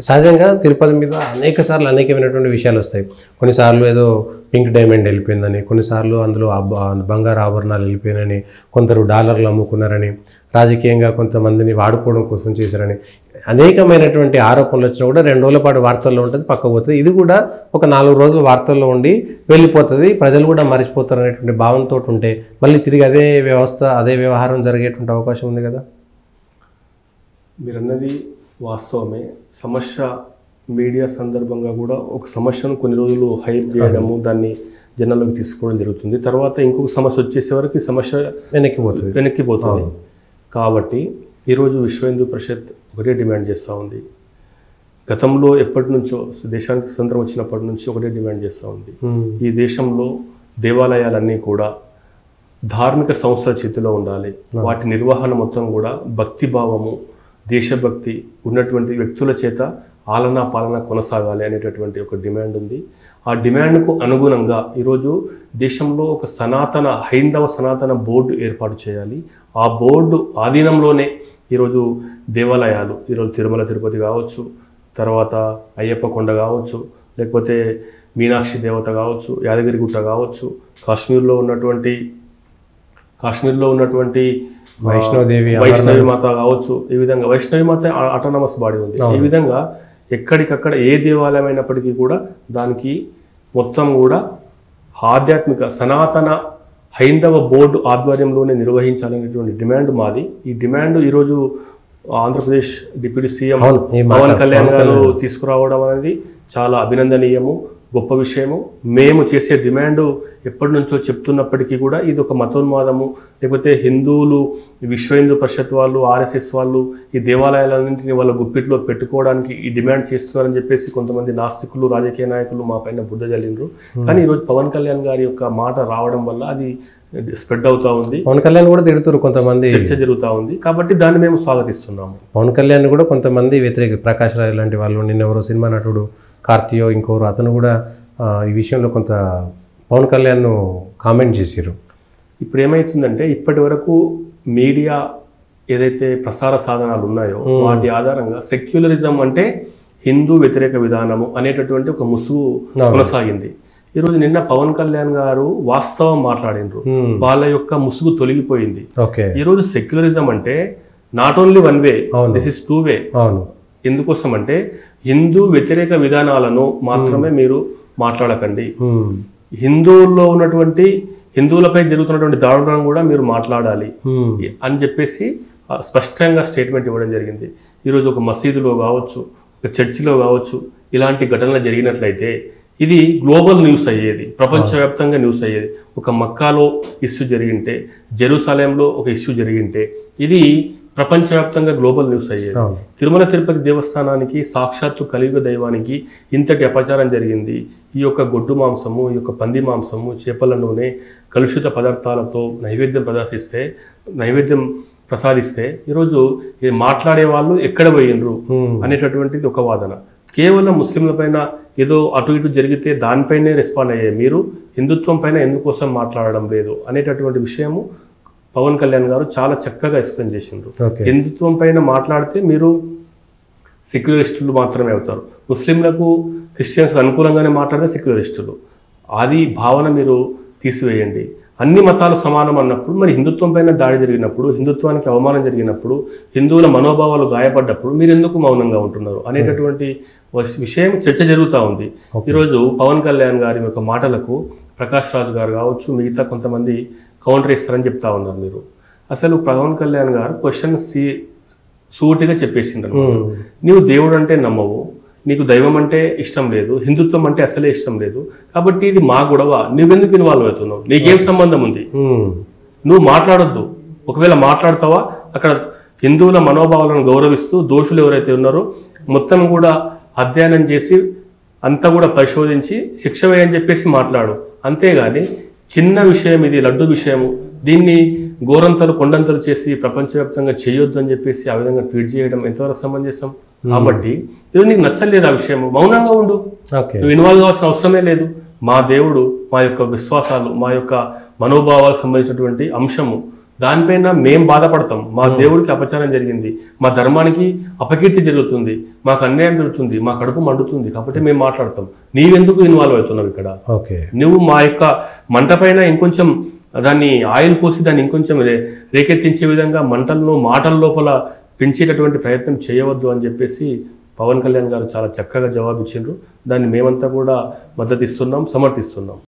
సహజంగా తిరుపతి మీద అనేకమైనటువంటి విషయాలు వస్తాయి. కొన్నిసార్లు ఏదో పింక్ డైమండ్ వెళ్ళిపోయిందని, కొన్నిసార్లు అందులో బంగారు ఆభరణాలు వెళ్ళిపోయినని, కొందరు డాలర్లు అమ్ముకున్నారని, రాజకీయంగా కొంతమందిని వాడుకోవడం కోసం చేశారని అనేకమైనటువంటి ఆరోపణలు వచ్చినా కూడా 2 రోజుల పాటు వార్తల్లో ఉంటుంది, పక్క పోతుంది. ఇది కూడా ఒక 4 రోజులు వార్తల్లో ఉండి వెళ్ళిపోతుంది, ప్రజలు కూడా మర్చిపోతారు అనేటువంటి భావంతో ఉంటే మళ్ళీ తిరిగి అదే వ్యవస్థ అదే వ్యవహారం జరిగేటువంటి అవకాశం ఉంది కదా. మీరన్నది వాస్తవమే. సమస్య మీడియా సందర్భంగా కూడా ఒక సమస్యను కొన్ని రోజులు హైప్ చేయడము, దాన్ని జనాల్లోకి తీసుకోవడం జరుగుతుంది. తర్వాత ఇంకొక సమస్య వచ్చేసే వరకు ఈ సమస్య వెనక్కిపోతుంది. కాబట్టి ఈరోజు విశ్వ హిందూ పరిషత్ ఒకటే డిమాండ్ చేస్తూ ఉంది. గతంలో ఎప్పటి నుంచో దేశానికి స్వతంత్రం వచ్చినప్పటి నుంచి ఒకటే డిమాండ్ చేస్తూ ఉంది. ఈ దేశంలో దేవాలయాలన్నీ కూడా ధార్మిక సంస్థల చేతిలో ఉండాలి. వాటి నిర్వహణ మొత్తం కూడా భక్తిభావము, దేశభక్తి ఉన్నటువంటి వ్యక్తుల చేత ఆలనా పాలన కొనసాగాలి అనేటటువంటి ఒక డిమాండ్ ఉంది. ఆ డిమాండ్కు అనుగుణంగా ఈరోజు దేశంలో ఒక హైందవ సనాతన బోర్డు ఏర్పాటు చేయాలి. ఆ బోర్డు ఆధీనంలోనే ఈరోజు దేవాలయాలు, ఈరోజు తిరుమల తిరుపతి కావచ్చు, తర్వాత అయ్యప్ప కొండ కావచ్చు, లేకపోతే మీనాక్షి దేవత కావచ్చు, యాదగిరిగుట్ట కావచ్చు, కాశ్మీర్లో ఉన్నటువంటి వైష్ణవి మాత కావచ్చు. ఈ విధంగా వైష్ణవి మాత ఆటోనమస్ బాడీ ఉంది. ఈ విధంగా ఎక్కడికక్కడ ఏ దేవాలయం అయినప్పటికీ కూడా దానికి మొత్తం కూడా ఆధ్యాత్మిక సనాతన హైందవ బోర్డు ఆధ్వర్యంలోనే నిర్వహించాలనేటువంటి డిమాండ్ మాది. ఈ డిమాండ్ ఈరోజు ఆంధ్రప్రదేశ్ డిప్యూటీ సీఎం పవన్ కళ్యాణ్ గారు తీసుకురావడం అనేది చాలా అభినందనీయము, గొప్ప విషయము. మేము చేసే డిమాండ్ ఎప్పటి నుంచో చెప్తున్నప్పటికీ కూడా ఇది ఒక మతోన్మాదము, లేకపోతే హిందువులు, విశ్వ హిందూ పరిషత్ వాళ్ళు, ఆర్ఎస్ఎస్ వాళ్ళు ఈ దేవాలయాలన్నింటినీ వాళ్ళ గుప్పిట్లో పెట్టుకోవడానికి ఈ డిమాండ్ చేస్తున్నారని చెప్పేసి కొంతమంది నాస్తికులు, రాజకీయ నాయకులు మా పైన బుద్ధ జల్లిండ్రు. కానీ ఈరోజు పవన్ కళ్యాణ్ గారి యొక్క మాట రావడం వల్ల అది స్ప్రెడ్ అవుతా ఉంది. పవన్ కళ్యాణ్ కూడా తిడుతున్నారు, కొంతమంది చర్చ జరుగుతూ ఉంది. కాబట్టి దాన్ని మేము స్వాగతిస్తున్నాము. పవన్ కళ్యాణ్ కూడా కొంతమంది వ్యతిరేక, ప్రకాష్ రాయ్ లాంటి వాళ్ళు, నిన్న ఎవరో సినిమా నటుడు కార్తియో ఇంకోరు అతను కూడా ఈ విషయంలో కొంత పవన్ కళ్యాణ్ను కామెంట్ చేశారు. ఇప్పుడు ఏమవుతుందంటే ఇప్పటి వరకు మీడియా ఏదైతే ప్రసార సాధనాలు ఉన్నాయో వాటి ఆధారంగా సెక్యులరిజం అంటే హిందూ వ్యతిరేక విధానము అనేటటువంటి ఒక ముసుగు కొనసాగింది. ఈరోజు నిన్న పవన్ కళ్యాణ్ గారు వాస్తవం మాట్లాడినరు, వాళ్ళ యొక్క ముసుగు తొలగిపోయింది. ఈరోజు సెక్యులరిజం అంటే not only one way, this is 2 వే. ఎందుకోసం అంటే హిందూ వ్యతిరేక విధానాలను మాత్రమే మీరు మాట్లాడకండి, హిందువుల్లో ఉన్నటువంటి హిందువులపై జరుగుతున్నటువంటి దాడులను కూడా మీరు మాట్లాడాలి అని చెప్పేసి స్పష్టంగా స్టేట్మెంట్ ఇవ్వడం జరిగింది. ఈరోజు ఒక మసీదులో కావచ్చు, ఒక చర్చిలో కావచ్చు ఇలాంటి ఘటనలు జరిగినట్లయితే ఇది గ్లోబల్ న్యూస్ అయ్యేది, ప్రపంచవ్యాప్తంగా న్యూస్ అయ్యేది. ఒక మక్కాలో ఇష్యూ జరిగింటే, జెరూసలేంలో ఒక ఇష్యూ జరిగింటే ఇది ప్రపంచవ్యాప్తంగా గ్లోబల్ న్యూస్ అయ్యేది. తిరుమల తిరుపతి దేవస్థానానికి, సాక్షాత్తు కలియుగ దైవానికి ఇంతటి అపచారం జరిగింది. ఈ యొక్క గొడ్డు మాంసము, ఈ యొక్క పంది మాంసము, చేపల నూనె, కలుషిత పదార్థాలతో నైవేద్యం ప్రసాదిస్తే ఈరోజు మాట్లాడే వాళ్ళు ఎక్కడ పోయినరు అనేటటువంటిది ఒక వాదన. కేవలం ముస్లింల పైన ఏదో అటు ఇటు జరిగితే దానిపైనే రెస్పాండ్ అయ్యే మీరు హిందుత్వం పైన ఎందుకోసం మాట్లాడడం లేదు అనేటటువంటి విషయము పవన్ కళ్యాణ్ గారు చాలా చక్కగా ఎక్స్ప్లెయిన్ చేసిండ్రు. హిందుత్వం పైన మాట్లాడితే మీరు సెక్యులరిస్టులు మాత్రమే అవుతారు, ముస్లింలకు క్రిస్టియన్స్కి అనుకూలంగానే మాట్లాడితే సెక్యులరిస్టులు. అది భావన మీరు తీసివేయండి. అన్ని మతాలు సమానం అన్నప్పుడు మరి హిందుత్వం పైన దాడి జరిగినప్పుడు, హిందుత్వానికి అవమానం జరిగినప్పుడు, హిందువుల మనోభావాలు గాయపడ్డప్పుడు మీరు ఎందుకు మౌనంగా ఉంటున్నారు అనేటటువంటి విషయం చర్చ జరుగుతూ ఉంది. ఈరోజు పవన్ కళ్యాణ్ గారి యొక్క మాటలకు ప్రకాష్ రాజ్ గారు కావచ్చు, మిగతా కొంతమంది కౌంటర్ ఇస్తారని చెప్తా ఉన్నారు. మీరు అసలు పవన్ కళ్యాణ్ గారు క్వశ్చన్ సూటిగా చెప్పేసిండ్రు, నీవు దేవుడు అంటే నమ్మవు, నీకు దైవం అంటే ఇష్టం లేదు, హిందుత్వం అంటే అసలే ఇష్టం లేదు, కాబట్టి ఇది మా గొడవ, నువ్వెందుకు ఇన్వాల్వ్ అవుతున్నావు, నీకేం సంబంధం ఉంది, నువ్వు మాట్లాడొద్దు. ఒకవేళ మాట్లాడతావా అక్కడ హిందువుల మనోభావాలను గౌరవిస్తూ దోషులు ఎవరైతే ఉన్నారో మొత్తం కూడా అధ్యయనం చేసి అంతా కూడా పరిశోధించి శిక్ష వేయని చెప్పేసి మాట్లాడు. అంతేగాని చిన్న విషయం ఇది, లడ్డు విషయము, దీన్ని గోరంతలు కొండంతలు చేసి ప్రపంచవ్యాప్తంగా చేయొద్దు అని చెప్పేసి ఆ విధంగా ట్వీట్ చేయడం ఎంతవరకు సమంజసం? కాబట్టి ఇది నీకు నచ్చలేదు ఆ విషయము, మౌనంగా ఉండు, నువ్వు ఇన్వాల్వ్ కావాల్సిన అవసరమే లేదు. మా దేవుడు, మా యొక్క విశ్వాసాలు, మా యొక్క మనోభావాలకు సంబంధించినటువంటి అంశము, దానిపైన మేము బాధపడతాం. మా దేవుడికి అపచారం జరిగింది, మా ధర్మానికి అపకీర్తి జరుగుతుంది, మాకు అన్యాయం జరుగుతుంది, మా కడుపు మండుతుంది కాబట్టి మేము మాట్లాడతాం. నీవెందుకు ఇన్వాల్వ్ అవుతున్నావు ఇక్కడ? ఓకే, నువ్వు మా యొక్క మంట పైన ఇంకొంచెం దాన్ని ఆయిల్ పోసి దాన్ని ఇంకొంచెం రేకెత్తించే విధంగా మంటలను మాటల లోపల పెంచేటటువంటి ప్రయత్నం చేయవద్దు అని చెప్పేసి పవన్ కళ్యాణ్ గారు చాలా చక్కగా జవాబు ఇచ్చిండ్రు. దాన్ని మేమంతా కూడా మద్దతు ఇస్తున్నాం, సమర్థిస్తున్నాం.